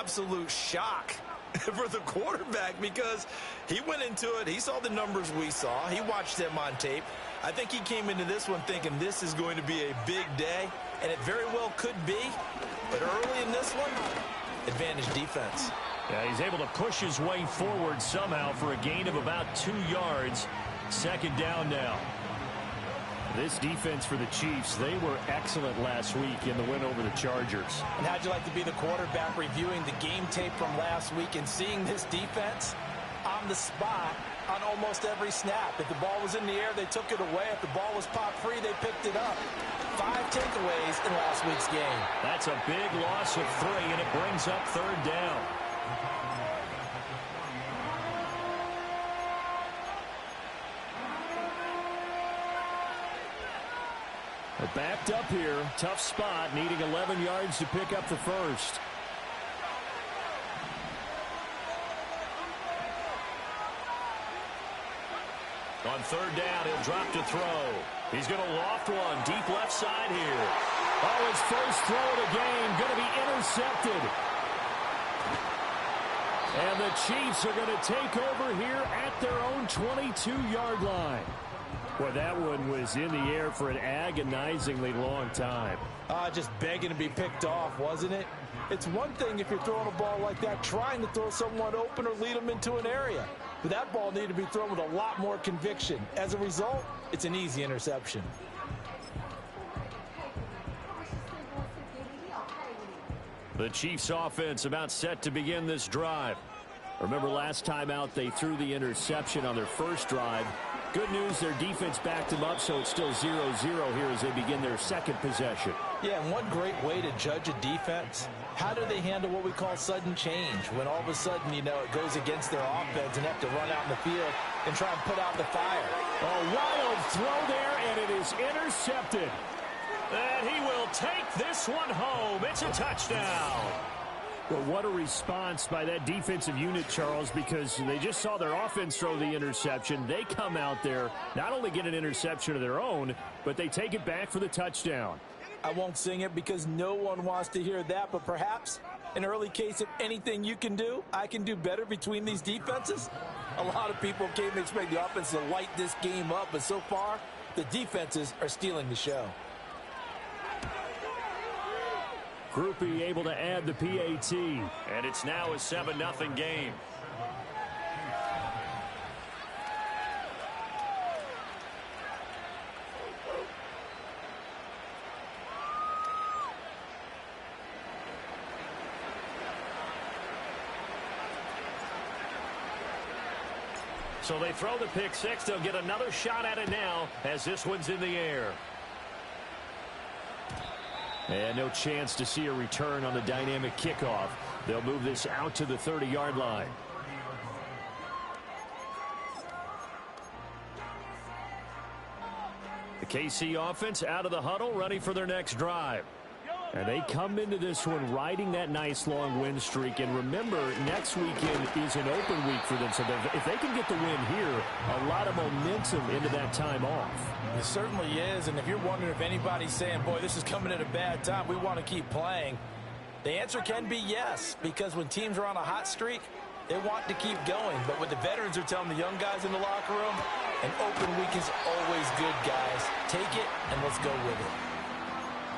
absolute shock for the quarterback because he went into it. He saw the numbers we saw. He watched them on tape. I think he came into this one thinking this is going to be a big day, and it very well could be. But early in this one, advantage defense. Yeah, he's able to push his way forward somehow for a gain of about 2 yards. Second down now. This defense for the Chiefs, they were excellent last week in the win over the Chargers. And how'd you like to be the quarterback reviewing the game tape from last week and seeing this defense on the spot on almost every snap? If the ball was in the air, they took it away. If the ball was popped free, they picked it up. 5 takeaways in last week's game. That's a big loss of 3, and it brings up third down. They're backed up here. Tough spot, needing 11 yards to pick up the first. On third down, he'll drop to throw. He's going to loft one deep left side here. Oh, his first throw of the game going to be intercepted. And the Chiefs are going to take over here at their own 22-yard line. Boy, that one was in the air for an agonizingly long time. Just begging to be picked off, wasn't it? It's one thing if you're throwing a ball like that, trying to throw someone open or lead them into an area. But that ball needed to be thrown with a lot more conviction. As a result, it's an easy interception. The Chiefs offense about set to begin this drive. Remember last time out they threw the interception on their first drive. Good news, their defense backed them up, so it's still 0-0 here as they begin their second possession. Yeah, and one great way to judge a defense, how do they handle what we call sudden change? When all of a sudden, you know, it goes against their offense and have to run out in the field and try and put out the fire. A wild throw there, and it is intercepted. And he will take this one home. It's a touchdown. Well, what a response by that defensive unit, Charles, because they just saw their offense throw the interception. They come out there, not only get an interception of their own, but they take it back for the touchdown. I won't sing it because no one wants to hear that, but perhaps an early case of anything you can do, I can do better between these defenses. A lot of people came to expect the offense to light this game up, but so far, the defenses are stealing the show. Groupie able to add the PAT, and it's now a 7-0 game. So they throw the pick six. They'll get another shot at it now as this one's in the air. And no chance to see a return on the dynamic kickoff. They'll move this out to the 30-yard line. The KC offense out of the huddle, ready for their next drive. And they come into this one riding that nice long win streak. And remember, next weekend is an open week for them. So if they can get the win here, a lot of momentum into that time off. It certainly is. And if you're wondering if anybody's saying, boy, this is coming at a bad time, we want to keep playing, the answer can be yes. Because when teams are on a hot streak, they want to keep going. But what the veterans are telling the young guys in the locker room, an open week is always good, guys. Take it and let's go with it.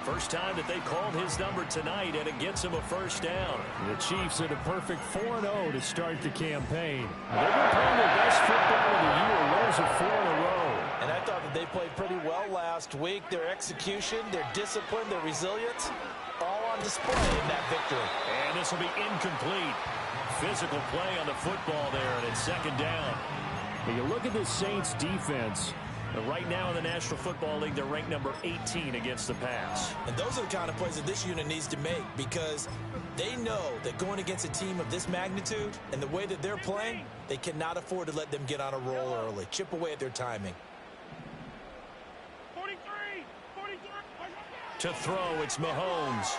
First time that they called his number tonight, and it gets him a first down. The Chiefs at a perfect 4-0 to start the campaign. They've been playing their best football of the year. There's a 4 in a row. And I thought that they played pretty well last week. Their execution, their discipline, their resilience, all on display in that victory. And this will be incomplete. Physical play on the football there, and it's second down. When you look at this Saints defense, right now in the National Football League, they're ranked number 18 against the pass. And those are the kind of plays that this unit needs to make because they know that going against a team of this magnitude and the way that they're playing, they cannot afford to let them get on a roll early. Chip away at their timing. 43. To throw, it's Mahomes.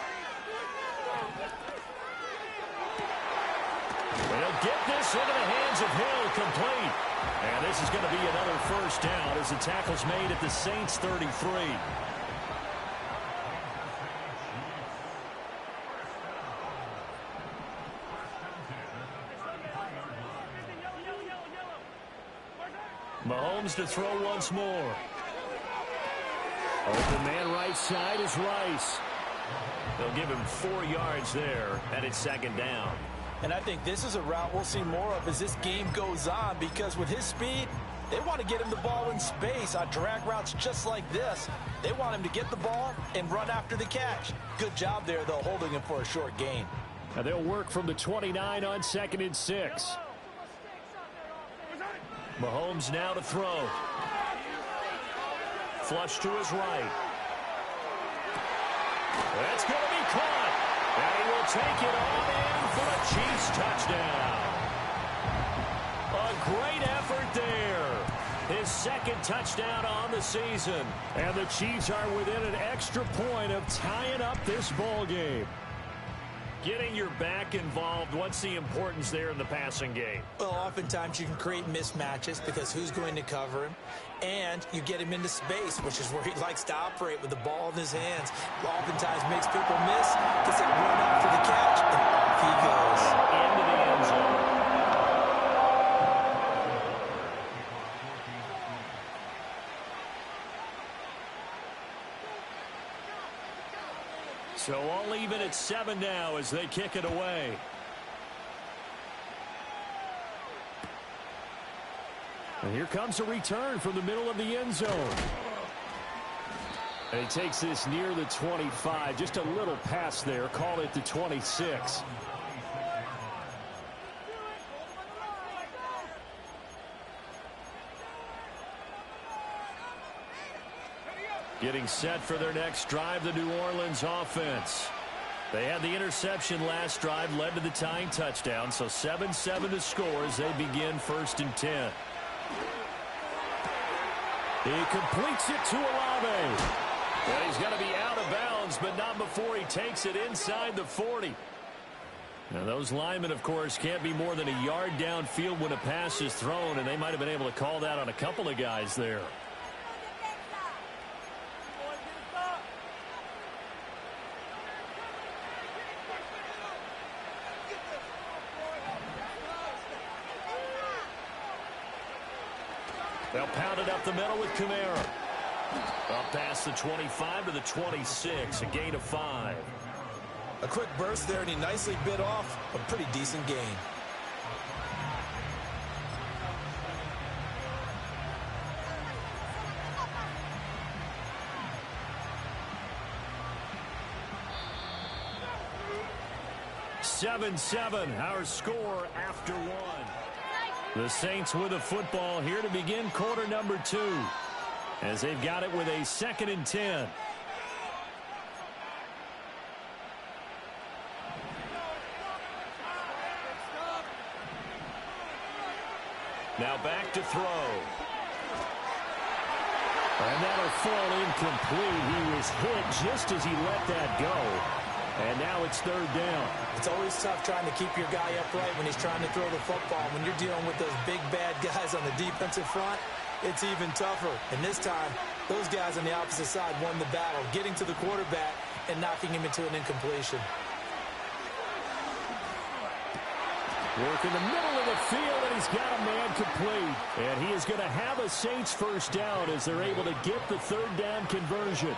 They'll get this into the hands of Hill, complete. And this is going to be another first down as the tackle's made at the Saints 33. Mahomes to throw once more. Open man right side is Rice. They'll give him 4 yards there, and it's second down. And I think this is a route we'll see more of as this game goes on, because with his speed, they want to get him the ball in space on drag routes just like this. They want him to get the ball and run after the catch. Good job there, though, holding him for a short gain. Now they'll work from the 29 on 2nd and 6. Mahomes now to throw. Flush to his right. That's going to be caught. And he will take it on in for a Chiefs touchdown. A great effort there. His 2nd touchdown on the season. And the Chiefs are within an extra point of tying up this ball game. Getting your back involved, what's the importance there in the passing game? Well, oftentimes you can create mismatches because who's going to cover him? And you get him into space, which is where he likes to operate with the ball in his hands. Oftentimes makes people miss because they run out for the catch, and off he goes. Into the end zone. So all even at 7 now as they kick it away. And here comes a return from the middle of the end zone. And he takes this near the 25. Just a little pass there. Call it the 26. Getting set for their next drive, the New Orleans offense. They had the interception last drive, led to the tying touchdown, so 7-7 to score as they begin 1st and 10. He completes it to Olave. And he's going to be out of bounds, but not before he takes it inside the 40. Now, those linemen, of course, can't be more than a yard downfield when a pass is thrown, and they might have been able to call that on a couple of guys there. They'll pound it up the middle with Kamara. Up past the 25 to the 26, a gain of 5. A quick burst there, and he nicely bit off a pretty decent gain. Seven, our score after 1. The Saints with a football here to begin quarter number 2, as they've got it with a 2nd and 10. Now back to throw. And that'll fall incomplete. He was hit just as he let that go. And now it's 3rd down. It's always tough trying to keep your guy upright when he's trying to throw the football. When you're dealing with those big, bad guys on the defensive front, it's even tougher. And this time, those guys on the opposite side won the battle, getting to the quarterback and knocking him into an incompletion. Work in the middle of the field, and he's got a man complete. And he is going to have a Saints 1st down as they're able to get the 3rd down conversion.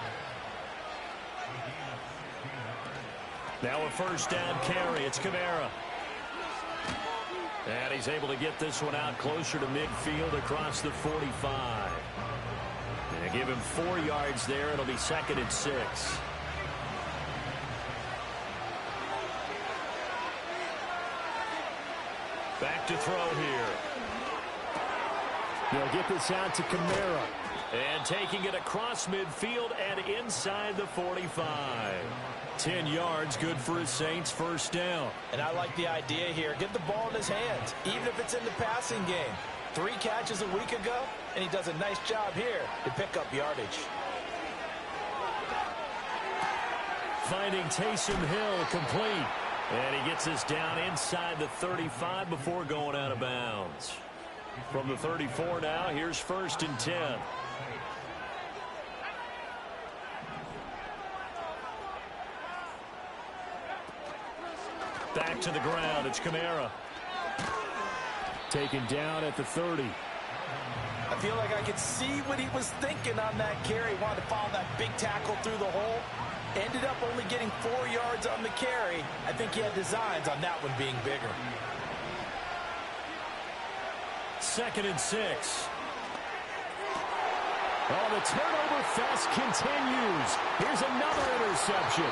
Now a 1st down carry. It's Kamara. And he's able to get this one out closer to midfield across the 45. And give him 4 yards there. It'll be 2nd and 6. Back to throw here. They'll get this out to Kamara. And taking it across midfield and inside the 45. 10 yards, good for his Saints 1st down. And I like the idea here. Get the ball in his hands, even if it's in the passing game. 3 catches a week ago, and he does a nice job here to pick up yardage. Finding Taysom Hill complete. And he gets us down inside the 35 before going out of bounds. From the 34 now, here's 1st and 10. Back to the ground. It's Kamara. Taken down at the 30. I feel like I could see what he was thinking on that carry. Wanted to follow that big tackle through the hole. Ended up only getting 4 yards on the carry. I think he had designs on that one being bigger. 2nd and 6. Oh, the turnover fest continues. Here's another interception.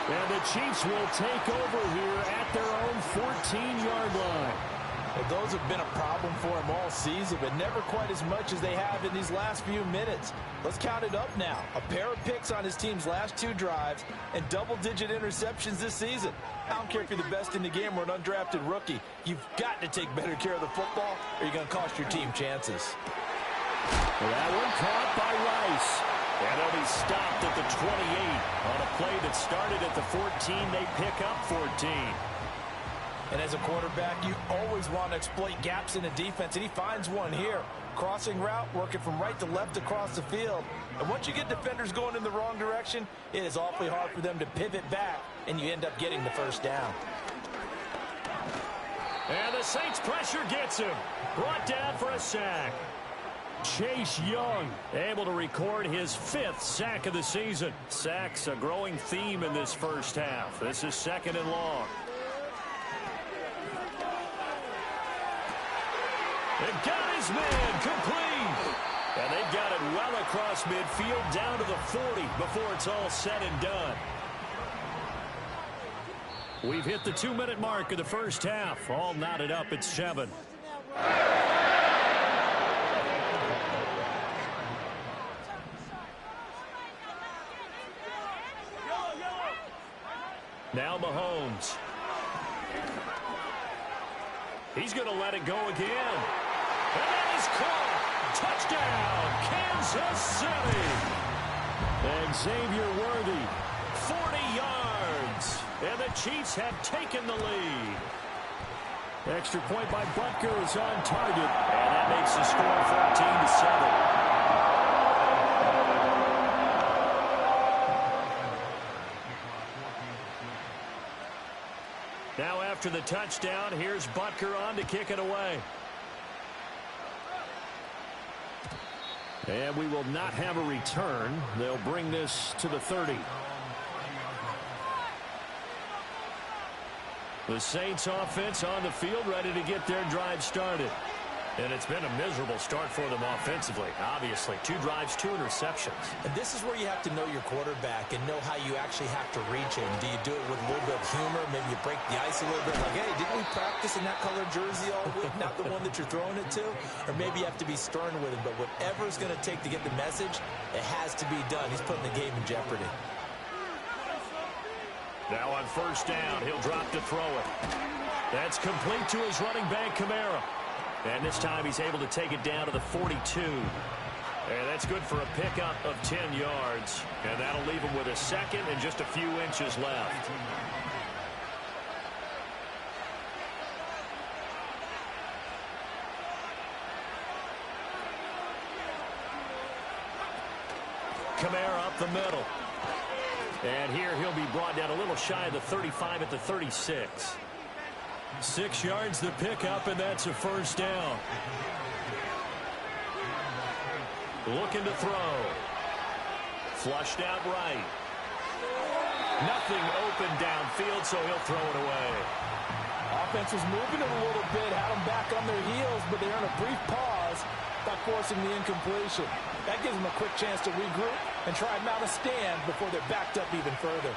And the Chiefs will take over here at their own 14-yard line. Well, those have been a problem for him all season, but never quite as much as they have in these last few minutes. Let's count it up now. A pair of picks on his team's last 2 drives and double-digit interceptions this season. I don't care if you're the best in the game or an undrafted rookie. You've got to take better care of the football or you're going to cost your team chances. That one caught by Rice. And they'll be stopped at the 28 on a play that started at the 14. They pick up 14. And as a quarterback, you always want to exploit gaps in the defense, and he finds one here. Crossing route, working from right to left across the field. And once you get defenders going in the wrong direction, it is awfully hard for them to pivot back, and you end up getting the first down. And the Saints pressure gets him. Brought down for a sack. Chase Young able to record his 5th sack of the season. Sacks a growing theme in this first half. This is 2nd and long. They've got his man complete. And they've got it well across midfield down to the 40 before it's all said and done. We've hit the 2-minute mark of the first half. All knotted up at 7. Now Mahomes. He's going to let it go again. And that is caught. Touchdown, Kansas City. And Xavier Worthy, 40 yards. And the Chiefs have taken the lead. Extra point by Butker is on target. And that makes the score 14-7. Now after the touchdown, here's Butker on to kick it away. And we will not have a return. They'll bring this to the 30. The Saints offense on the field, ready to get their drive started. And it's been a miserable start for them offensively. Obviously, 2 drives, 2 interceptions. And this is where you have to know your quarterback and know how you actually have to reach him. Do you do it with a little bit of humor? Maybe you break the ice a little bit. Like, hey, didn't we practice in that color jersey all week? Not the one that you're throwing it to? Or maybe you have to be stern with him. But whatever it's going to take to get the message, it has to be done. He's putting the game in jeopardy. Now on first down, he'll drop to throw it. That's complete to his running back, Kamara. And this time he's able to take it down to the 42. And that's good for a pickup of 10 yards. And that'll leave him with a second and just a few inches left. Kamara up the middle. And here he'll be brought down a little shy of the 35 at the 36. 6 yards the pickup, and that's a first down. Looking to throw. Flushed out right. Nothing open downfield, so he'll throw it away. Offense was moving it a little bit, had them back on their heels, but they're in a brief pause by forcing the incompletion. That gives them a quick chance to regroup and try and mount a stand before they're backed up even further.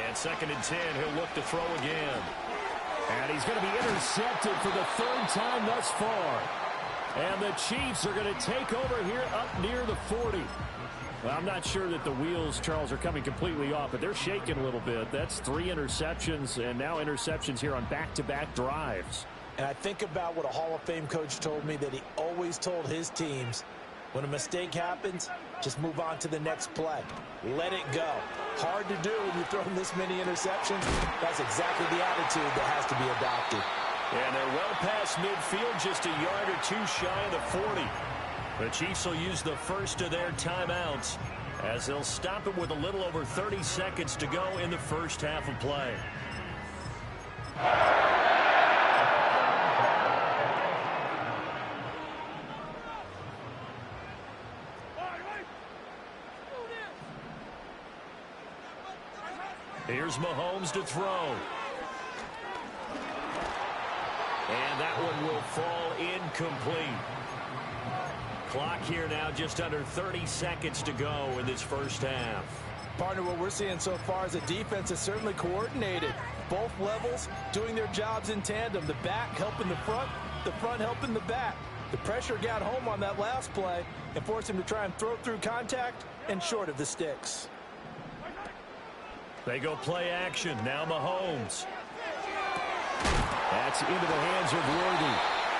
And 2nd and 10, he'll look to throw again. And he's going to be intercepted for the 3rd time thus far. And the Chiefs are going to take over here up near the 40. Well, I'm not sure that the wheels, Charles, are coming completely off, but they're shaking a little bit. That's 3 interceptions, and now interceptions here on back-to-back drives. And I think about what a Hall of Fame coach told me, that he always told his teams, when a mistake happens, just move on to the next play. Let it go. Hard to do when you're throwing this many interceptions. That's exactly the attitude that has to be adopted. And they're well past midfield, just a yard or 2 shy of the 40. The Chiefs will use the first of their timeouts as they'll stop it with a little over 30 seconds to go in the first half of play. Here's Mahomes to throw. And that one will fall incomplete. Clock here now, just under 30 seconds to go in this first half. Partner, what we're seeing so far is the defense is certainly coordinated. Both levels doing their jobs in tandem. The back helping the front helping the back. The pressure got home on that last play and forced him to try and throw through contact and short of the sticks. They go play action. Now Mahomes. That's into the hands of Worthy.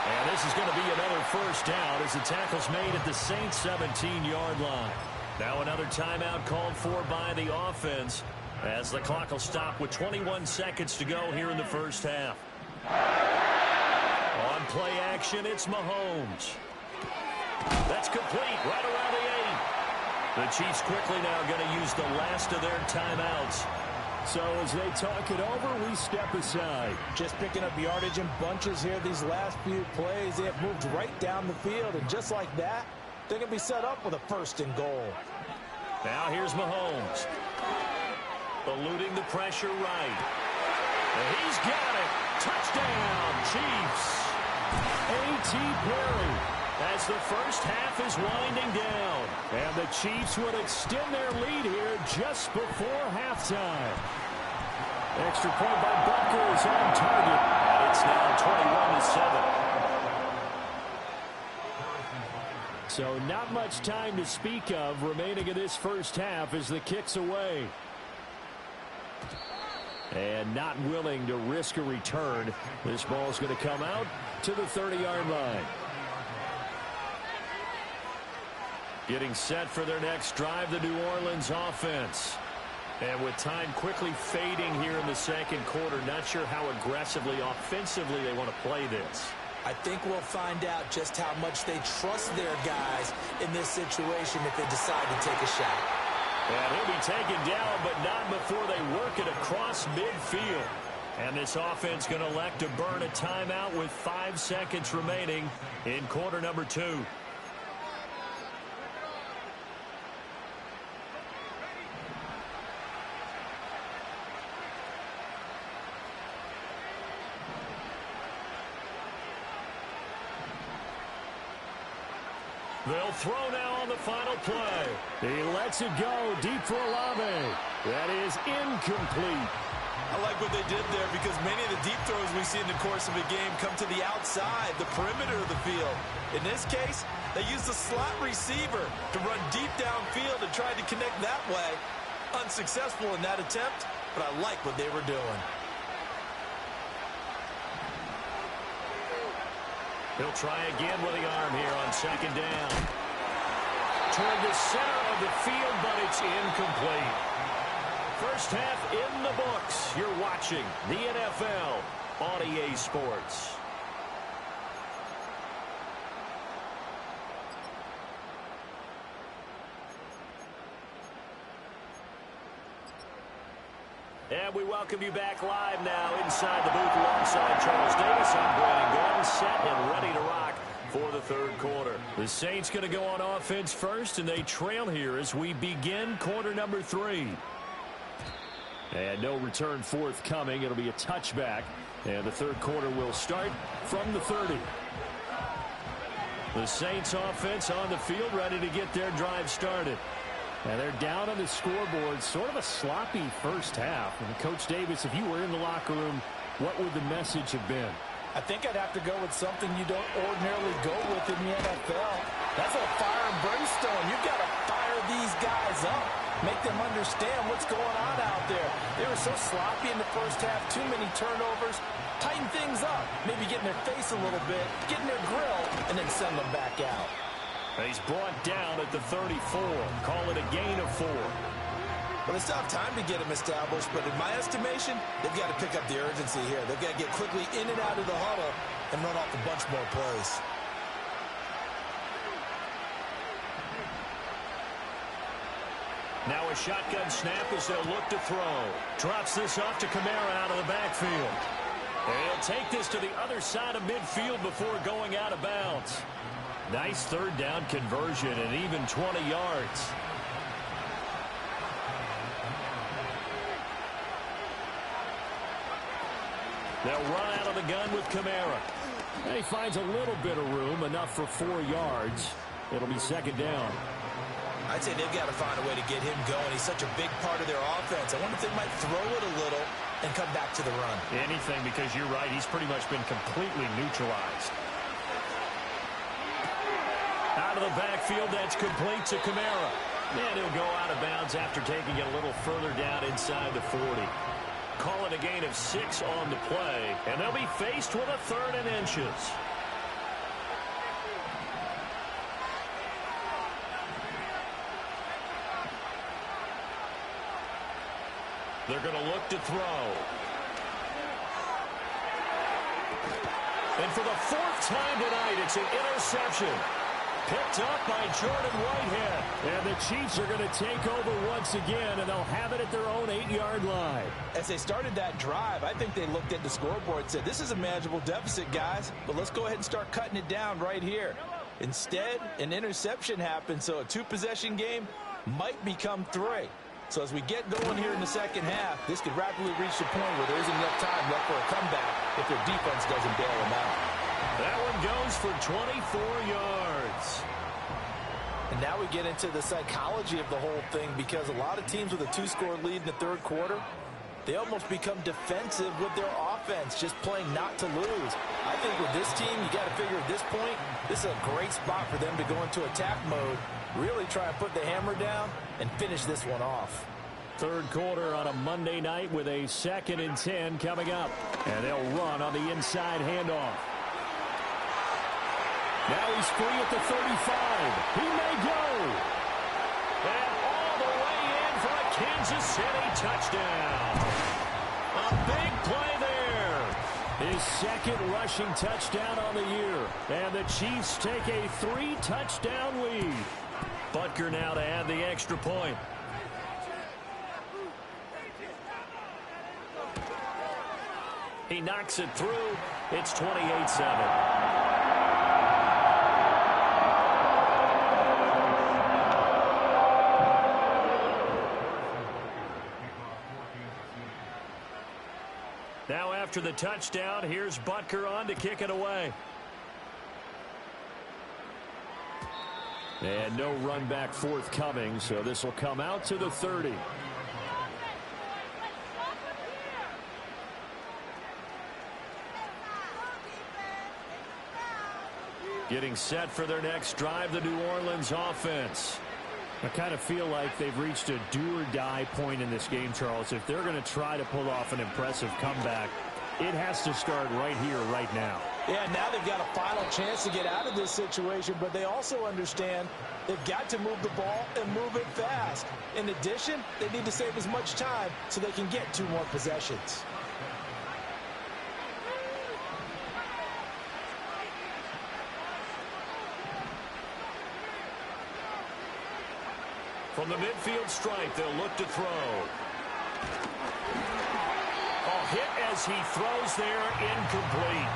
And this is going to be another first down as the tackle's made at the Saints' 17-yard line. Now another timeout called for by the offense as the clock will stop with 21 seconds to go here in the first half. On play action, it's Mahomes. That's complete right around the 8. The Chiefs quickly now going to use the last of their timeouts. So as they talk it over, we step aside. Just picking up yardage in bunches here these last few plays. They have moved right down the field, and just like that, they're going to be set up with a 1st and goal. Now here's Mahomes. Eluding the pressure right. And he's got it. Touchdown, Chiefs. A.T. Perry as the first half is winding down. And the Chiefs would extend their lead here just before halftime. Extra point by Butker is on target. And it's now 21-7. So not much time to speak of remaining in this first half as the kick's away. And not willing to risk a return. This ball's going to come out to the 30-yard line. Getting set for their next drive, the New Orleans offense. And with time quickly fading here in the second quarter, not sure how aggressively, offensively they want to play this. I think we'll find out just how much they trust their guys in this situation if they decide to take a shot. And he'll be taken down, but not before they work it across midfield. And this offense going to elect to burn a timeout with 5 seconds remaining in quarter number 2. They'll throw now on the final play. He lets it go deep for Olave. That is incomplete. I like what they did there because many of the deep throws we see in the course of a game come to the outside, the perimeter of the field. In this case, they used the slot receiver to run deep downfield and tried to connect that way. Unsuccessful in that attempt, but I like what they were doing. He'll try again with the arm here on second down. Toward the center of the field, but it's incomplete. First half in the books. You're watching the NFL on EA Sports. And we welcome you back live now inside the booth alongside Charles Davis. I'm Brandon Gordon, set and ready to rock for the third quarter. The Saints going to go on offense first, and they trail here as we begin quarter number 3. And no return forthcoming. It'll be a touchback, and the third quarter will start from the 30. The Saints offense on the field, ready to get their drive started. And they're down on the scoreboard, sort of a sloppy first half. And Coach Davis, if you were in the locker room, what would the message have been? I think I'd have to go with something you don't ordinarily go with in the NFL. That's a fire and brimstone. You've got to fire these guys up. Make them understand what's going on out there. They were so sloppy in the first half, too many turnovers. Tighten things up. Maybe get in their face a little bit, get in their grill, and then send them back out. He's brought down at the 34. Call it a gain of 4. Well, it's tough time to get them established, but in my estimation, they've got to pick up the urgency here. They've got to get quickly in and out of the huddle and run off a bunch more plays. Now a shotgun snap as they'll look to throw. Drops this off to Kamara out of the backfield. He'll take this to the other side of midfield before going out of bounds. Nice third down conversion and even 20 yards. They'll run out of the gun with Kamara. And he finds a little bit of room, enough for 4 yards. It'll be second down. I'd say they've got to find a way to get him going. He's such a big part of their offense. I wonder if they might throw it a little and come back to the run. Anything, because you're right. He's pretty much been completely neutralized. Out of the backfield, that's complete to Kamara. And he'll go out of bounds after taking it a little further down inside the 40. Call it a gain of 6 on the play, and they'll be faced with a 3rd and inches. They're going to look to throw. And for the 4th time tonight, it's an interception. Picked up by Jordan Whitehead. And the Chiefs are going to take over once again, and they'll have it at their own 8-yard line. As they started that drive, I think they looked at the scoreboard and said, this is a manageable deficit, guys, but let's go ahead and start cutting it down right here. Instead, an interception happened, so a 2-possession game might become 3. So as we get going here in the second half, this could rapidly reach the point where there isn't enough time left for a comeback if their defense doesn't bail them out. That one goes for 24 yards. And now we get into the psychology of the whole thing, because a lot of teams with a 2-score lead in the 3rd quarter, they almost become defensive with their offense, just playing not to lose. I think with this team, you got to figure at this point, this is a great spot for them to go into attack mode, really try and put the hammer down and finish this one off. 3rd quarter on a Monday night with a 2nd and 10 coming up. And they'll run on the inside handoff. Now he's free at the 35. He may go. And all the way in for a Kansas City touchdown. A big play there. His 2nd rushing touchdown on the year. And the Chiefs take a 3-touchdown lead. Butker now to add the extra point. He knocks it through. It's 28-7. Now after the touchdown, here's Butker on to kick it away. And no run back forthcoming, so this will come out to the 30. Getting set for their next drive, the New Orleans offense. I kind of feel like they've reached a do-or-die point in this game, Charles. If they're going to try to pull off an impressive comeback, it has to start right here, right now. Yeah, now they've got a final chance to get out of this situation, but they also understand they've got to move the ball and move it fast. In addition, they need to save as much time so they can get 2 more possessions. From the midfield stripe, they'll look to throw. A hit as he throws there, incomplete.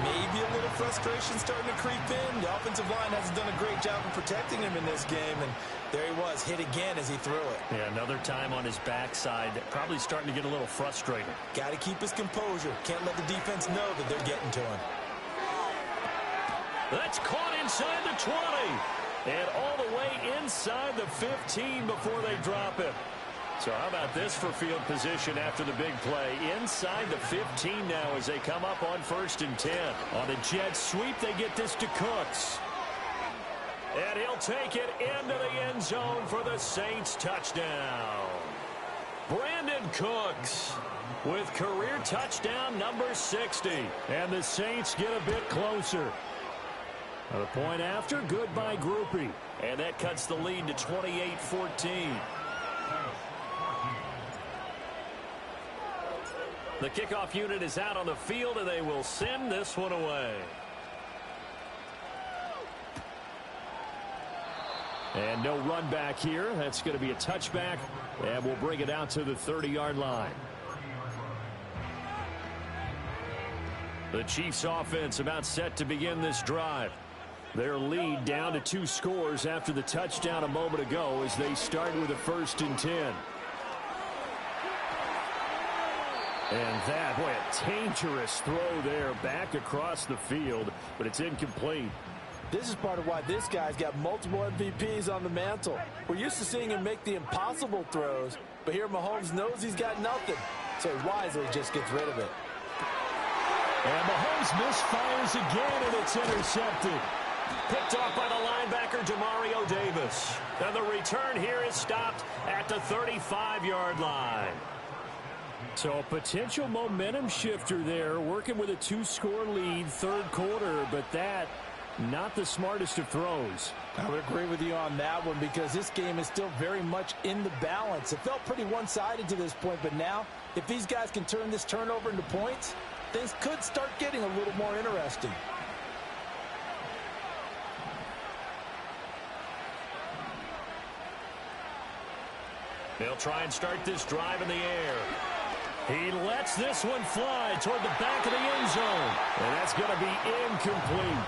Maybe a little frustration starting to creep in. The offensive line hasn't done a great job of protecting him in this game, and there he was, hit again as he threw it. Yeah, another time on his backside, probably starting to get a little frustrated. Got to keep his composure. Can't let the defense know that they're getting to him. That's caught inside the 20. And all the way inside the 15 before they drop him. So how about this for field position after the big play? Inside the 15 now as they come up on 1st and 10. On a jet sweep, they get this to Cooks. And he'll take it into the end zone for the Saints touchdown. Brandon Cooks with career touchdown number 60. And the Saints get a bit closer. The point after, good by Groupie. And that cuts the lead to 28-14. The kickoff unit is out on the field, and they will send this one away. And no run back here. That's going to be a touchback, and we'll bring it out to the 30-yard line. The Chiefs offense about set to begin this drive. Their lead down to 2 scores after the touchdown a moment ago as they start with a 1st and 10. And that, boy, a dangerous throw there back across the field, but it's incomplete. This is part of why this guy's got multiple MVPs on the mantle. We're used to seeing him make the impossible throws, but here Mahomes knows he's got nothing, so he wisely just gets rid of it. And Mahomes misfires again, and it's intercepted. Picked off by the linebacker, Demario Davis. And the return here is stopped at the 35-yard line. So a potential momentum shifter there, working with a 2-score lead, 3rd quarter, but that not the smartest of throws. I would agree with you on that one because this game is still very much in the balance. It felt pretty one-sided to this point, but now if these guys can turn this turnover into points, things could start getting a little more interesting. They'll try and start this drive in the air. He lets this one fly toward the back of the end zone. And that's going to be incomplete.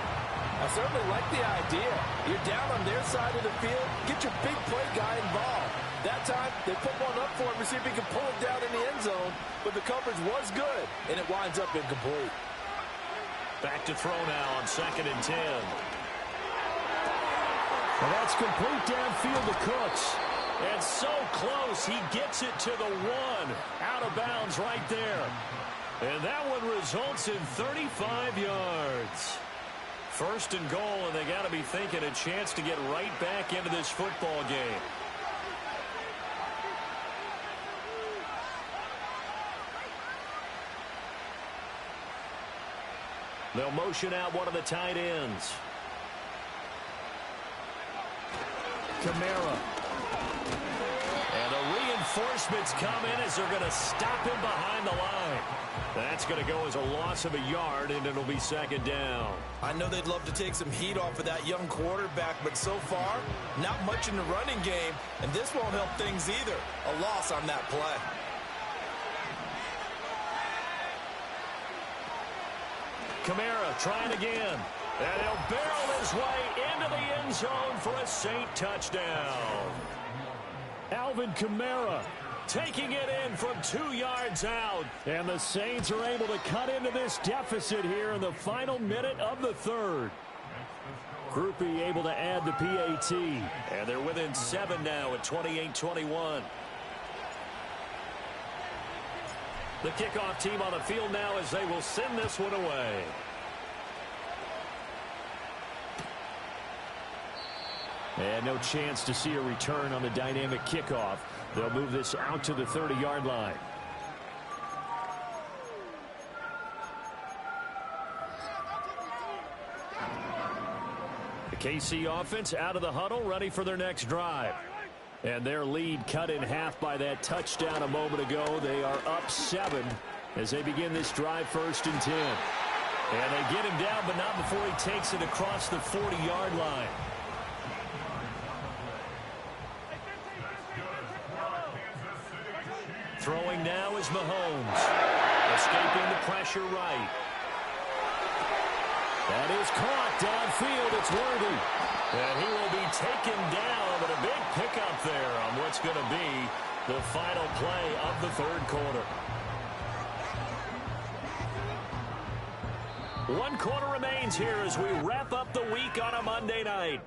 I certainly like the idea. You're down on their side of the field. Get your big play guy involved. That time, they put one up for him to see if he can pull it down in the end zone. But the coverage was good, and it winds up incomplete. Back to throw now on 2nd and 10. And that's complete downfield to Cooks. And so close, he gets it to the 1. Out of bounds right there. And that one results in 35 yards. 1st and goal, and they got to be thinking a chance to get right back into this football game. They'll motion out one of the tight ends. Kamara. And the reinforcements come in as they're going to stop him behind the line. That's going to go as a loss of a yard, and it'll be 2nd down. I know they'd love to take some heat off of that young quarterback, but so far, not much in the running game, and this won't help things either. A loss on that play. Kamara trying again. And he'll barrel his way into the end zone for a Saint touchdown. Alvin Kamara taking it in from 2 yards out. And the Saints are able to cut into this deficit here in the final minute of the 3rd. Group E able to add the PAT. And they're within 7 now at 28-21. The kickoff team on the field now as they will send this one away. And no chance to see a return on the dynamic kickoff. They'll move this out to the 30-yard line. The KC offense out of the huddle, ready for their next drive. And their lead cut in half by that touchdown a moment ago. They are up 7 as they begin this drive 1st and 10. And they get him down, but not before he takes it across the 40-yard line. Throwing now is Mahomes. Escaping the pressure right. That is caught downfield. It's Worthy. And he will be taken down, but a big pickup there on what's going to be the final play of the 3rd quarter. 1 quarter remains here as we wrap up the week on a Monday night.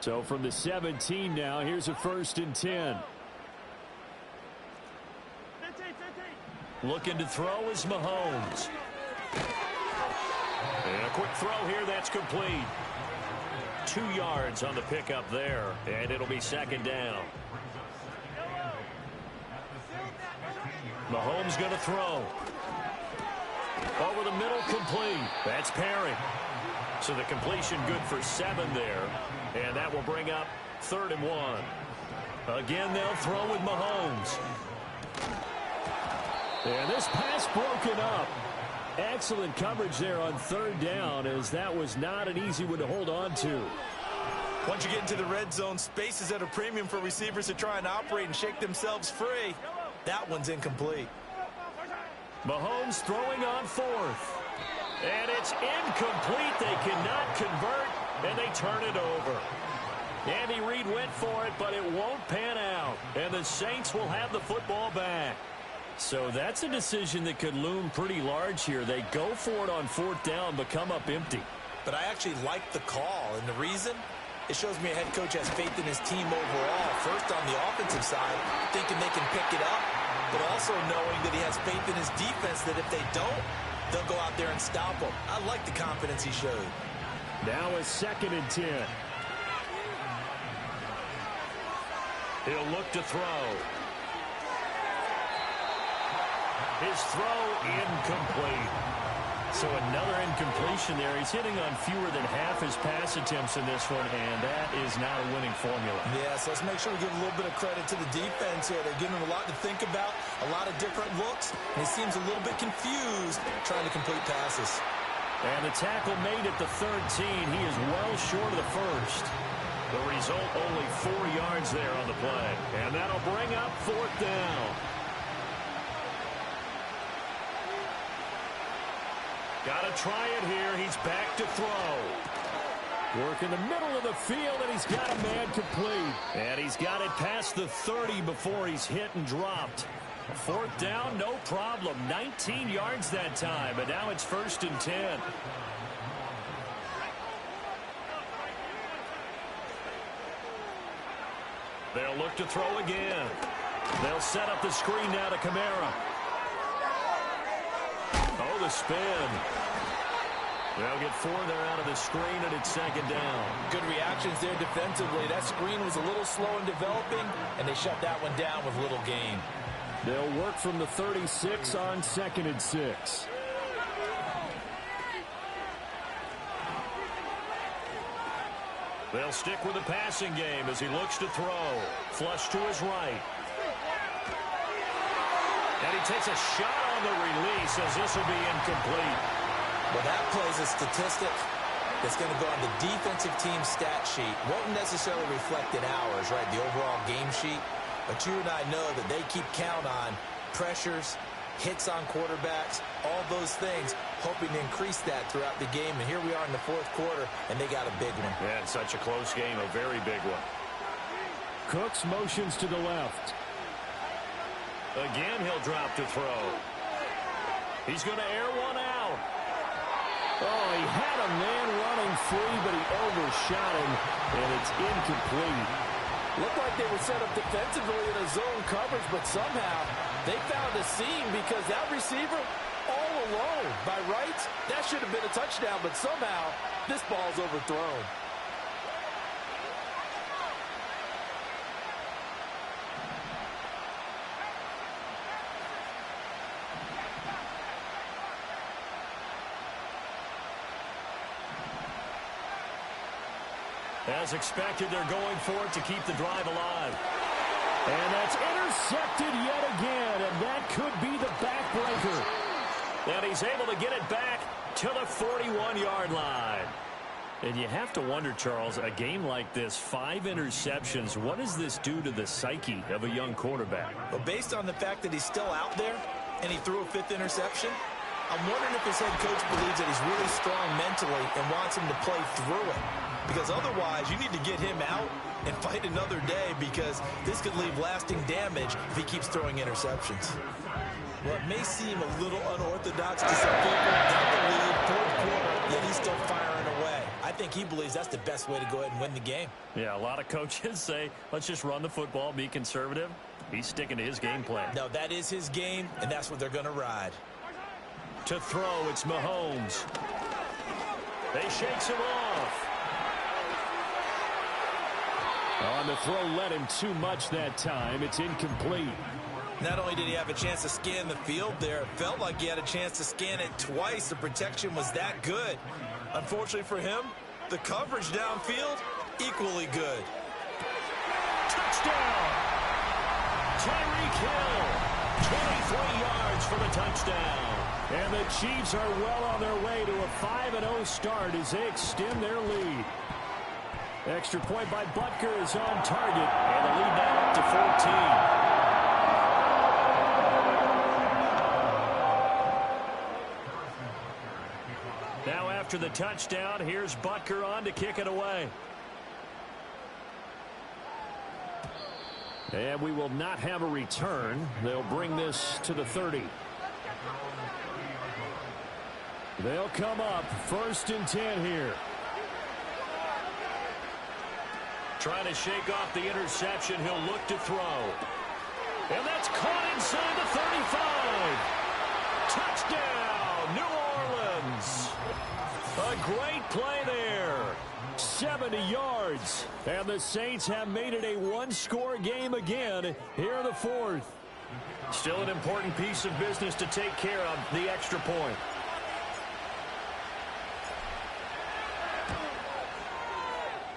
So from the 17 now, here's a 1st and 10. Looking to throw is Mahomes. And a quick throw here, that's complete. 2 yards on the pickup there, and it'll be 2nd down. Mahomes going to throw. Over the middle, complete. That's Perry. So the completion good for 7 there, and that will bring up 3rd and 1. Again, they'll throw with Mahomes. And this pass broken up. Excellent coverage there on 3rd down, as that was not an easy one to hold on to. Once you get into the red zone, space is at a premium for receivers to try and operate and shake themselves free. That one's incomplete. Mahomes throwing on fourth. And it's incomplete. They cannot convert, and they turn it over. Andy Reid went for it, but it won't pan out. And the Saints will have the football back. So that's a decision that could loom pretty large here. They go for it on fourth down, but come up empty. But I actually like the call, and the reason? It shows me a head coach has faith in his team overall. First on the offensive side, thinking they can pick it up, but also knowing that he has faith in his defense that if they don't, they'll go out there and stop them. I like the confidence he showed. Now a 2nd and 10. He'll look to throw. His throw incomplete. So another incompletion there. He's hitting on fewer than half his pass attempts in this one, and that is not a winning formula. Yes, let's make sure we give a little bit of credit to the defense here. They're giving him a lot to think about, a lot of different looks, and he seems a little bit confused trying to complete passes. And the tackle made at the 13. He is well short of the first. The result, only 4 yards there on the play. And that'll bring up fourth down. Got to try it here. He's back to throw. Work in the middle of the field, and he's got a man complete. And he's got it past the 30 before he's hit and dropped. Fourth down, no problem. 19 yards that time, but now it's 1st and 10. They'll look to throw again. They'll set up the screen now to Kamara. Oh, the spin. They'll get 4 there out of the screen, and it's 2nd down. Good reactions there defensively. That screen was a little slow in developing, and they shut that one down with little gain. They'll work from the 36 on 2nd and 6. They'll stick with the passing game as he looks to throw. Flush to his right. And he takes a shot on the release as this will be incomplete. Well, that plays a statistic that's going to go on the defensive team stat sheet. Won't necessarily reflect in ours, right, the overall game sheet. But you and I know that they keep count on pressures, hits on quarterbacks, all those things, hoping to increase that throughout the game. And here we are in the 4th quarter, and they got a big one. Yeah, it's such a close game, a very big one. Cooks motions to the left. Again, he'll drop to throw. He's going to air one out. Oh, he had a man running free, but he overshot him, and it's incomplete. Looked like they were set up defensively in a zone coverage, but somehow they found a seam because that receiver all alone. By rights, that should have been a touchdown, but somehow this ball's overthrown. As expected, they're going for it to keep the drive alive. And that's intercepted yet again, and that could be the backbreaker. And he's able to get it back to the 41-yard line. And you have to wonder, Charles, a game like this, 5 interceptions, what does this do to the psyche of a young quarterback? Well, based on the fact that he's still out there and he threw a 5th interception, I'm wondering if his head coach believes that he's really strong mentally and wants him to play through it. Because otherwise, you need to get him out and fight another day, because this could leave lasting damage if he keeps throwing interceptions. Well, it may seem a little unorthodox to some people. Got the lead, 4th quarter, yet he's still firing away. I think he believes that's the best way to go ahead and win the game. Yeah, a lot of coaches say, let's just run the football, be conservative. He's sticking to his game plan. No, that is his game, and that's what they're going to ride. To throw, it's Mahomes. They shakes him off. On the throw, led him too much that time. It's incomplete. Not only did he have a chance to scan the field there, it felt like he had a chance to scan it twice. The protection was that good. Unfortunately for him, the coverage downfield, equally good. Touchdown! Tyreek Hill, 23 yards for the touchdown. And the Chiefs are well on their way to a 5-0 start as they extend their lead. Extra point by Butker is on target, and the lead now up to 14. Now after the touchdown, here's Butker on to kick it away. And we will not have a return. They'll bring this to the 30. They'll come up 1st and 10 here. Trying to shake off the interception. He'll look to throw. And that's caught inside the 35. Touchdown, New Orleans. A great play there. 70 yards. And the Saints have made it a one-score game again here in the 4th. Still an important piece of business to take care of, the extra point.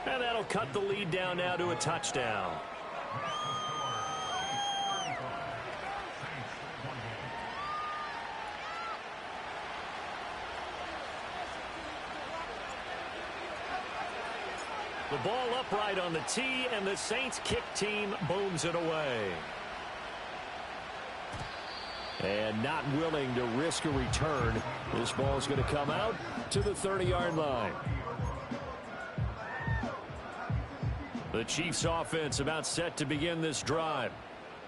And that'll cut the lead down now to a touchdown. The ball upright on the tee, and the Saints kick team booms it away. And not willing to risk a return. This ball is going to come out to the 30-yard line. The Chiefs offense about set to begin this drive.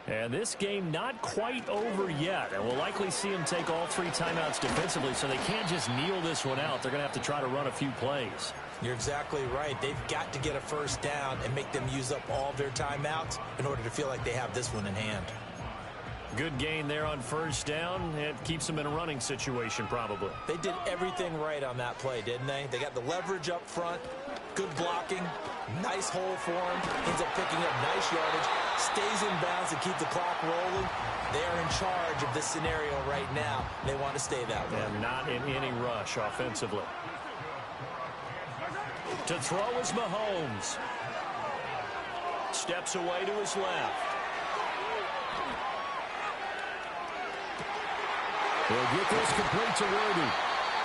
And this game not quite over yet. And we'll likely see them take all 3 timeouts defensively, so they can't just kneel this one out. They're going to have to try to run a few plays. You're exactly right. They've got to get a first down and make them use up all of their timeouts in order to feel like they have this one in hand. Good gain there on first down. It keeps them in a running situation probably. They did everything right on that play, didn't they? They got the leverage up front, good blocking, nice hole for him, ends up picking up nice yardage, stays in bounds to keep the clock rolling. They are in charge of this scenario right now. They want to stay that way. And not in any rush offensively. To throw is Mahomes. Steps away to his left. He'll get this complete to Worthy.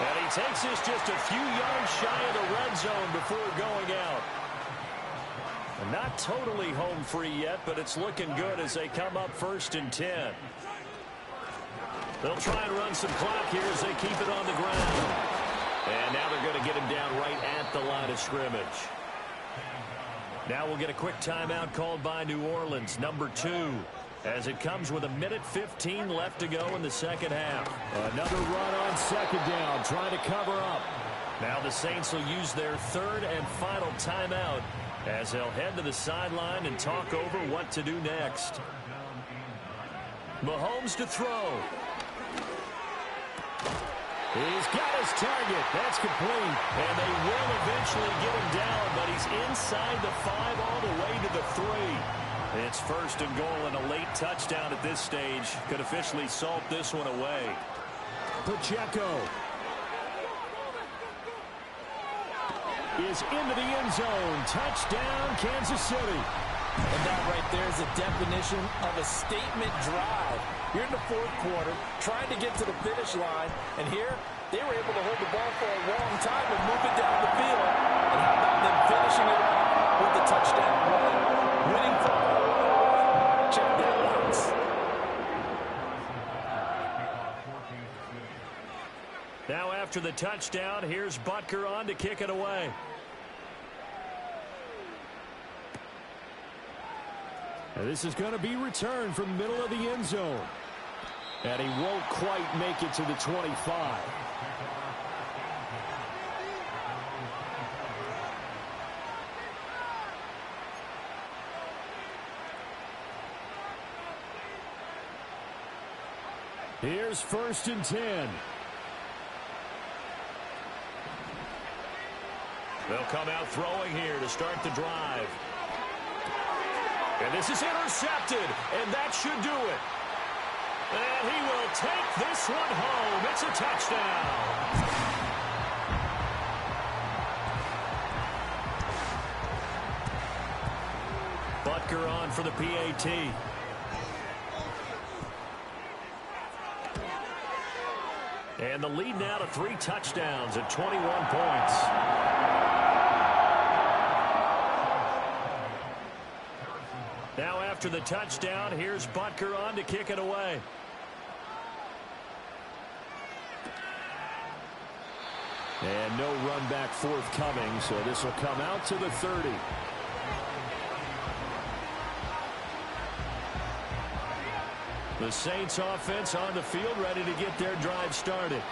And he takes this just a few yards shy of the red zone before going out. And not totally home free yet, but it's looking good as they come up 1st and 10. They'll try and run some clock here as they keep it on the ground. And now they're going to get him down right at the line of scrimmage. Now we'll get a quick timeout called by New Orleans, number 2. As it comes with 1:15 left to go in the second half. Another run on second down, trying to cover up. Now the Saints will use their 3rd and final timeout as they'll head to the sideline and talk over what to do next. Mahomes to throw. He's got his target. That's complete. And they will eventually get him down, but he's inside the 5 all the way to the 3. It's 1st and goal, and a late touchdown at this stage could officially salt this one away. Pacheco is into the end zone. Touchdown, Kansas City. And that right there is a definition of a statement drive. You're in the 4th quarter, trying to get to the finish line, and here they were able to hold the ball for a long time and move it down the field. And how about them finishing it off with the touchdown run? Winning from check that box. Now after the touchdown, here's Butker on to kick it away. And this is going to be returned from the middle of the end zone. And he won't quite make it to the 25. Here's 1st and 10. They'll come out throwing here to start the drive. And this is intercepted, and that should do it. And he will take this one home. It's a touchdown. Butker on for the PAT. And the lead now to 3 touchdowns at 21 points. after the touchdown. Here's Butker on to kick it away. And no run back forthcoming, so this will come out to the 30. The Saints offense on the field, ready to get their drive started.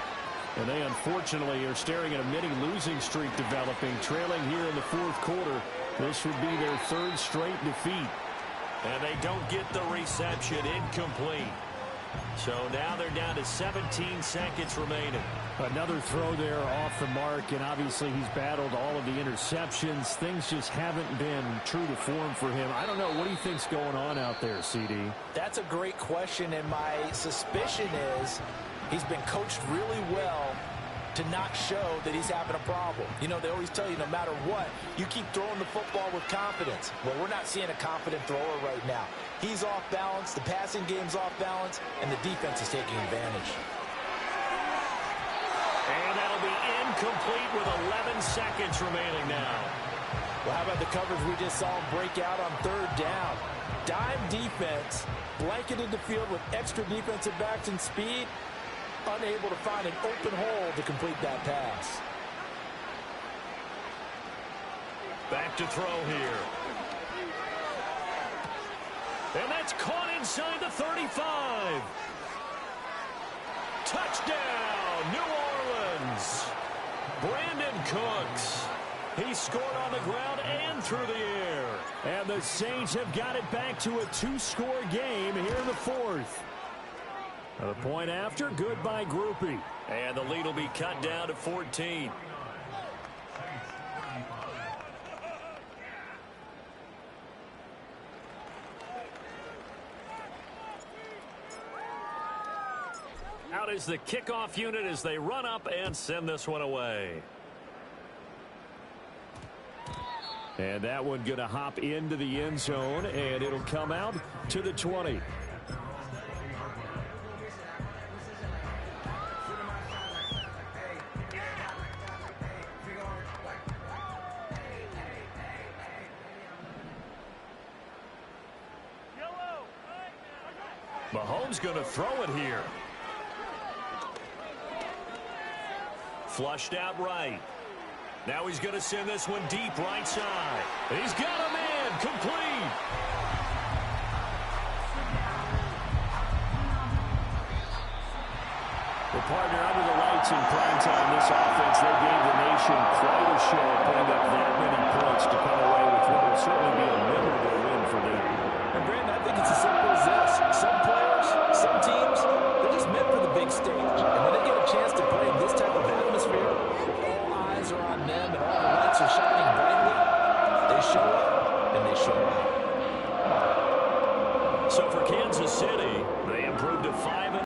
And they unfortunately are staring at a mini losing streak developing, trailing here in the fourth quarter. This would be their third straight defeat. And they don't get the reception, incomplete. So now they're down to 17 seconds remaining. Another throw there off the mark, and obviously he's battled all of the interceptions. Things just haven't been true to form for him. I don't know. What do you think's going on out there, CD? That's a great question, and my suspicion is he's been coached really well to not show that he's having a problem. You know, they always tell you no matter what, you keep throwing the football with confidence. Well, we're not seeing a confident thrower right now. He's off balance, the passing game's off balance, and the defense is taking advantage. And that'll be incomplete with 11 seconds remaining now. Well, how about the coverage we just saw him break out on third down? Dime defense, blanketed the field with extra defensive backs and speed, unable to find an open hole to complete that pass. Back to throw here. And that's caught inside the 35. Touchdown, New Orleans. Brandon Cooks. He scored on the ground and through the air. And the Saints have got it back to a two-score game here in the fourth. A point after, good by Groupie. And the lead will be cut down to 14. Out is the kickoff unit as they run up and send this one away. And that one going to hop into the end zone, and it'll come out to the 20. Mahomes going to throw it here. Flushed out right. Now he's going to send this one deep right side. He's got a man complete. The partner under the lights in prime time. This offense, they gave the nation quite a show, putting up that many points to come away with what will certainly be a memorable win for them. And Brandon, I think it's as simple as this. Some players, some teams, they're just meant for the big stage. And when they get a chance to play in this type of atmosphere, all eyes are on them and all the lights are shining brightly, they show up and they show out. So for Kansas City, they improved to 5-0.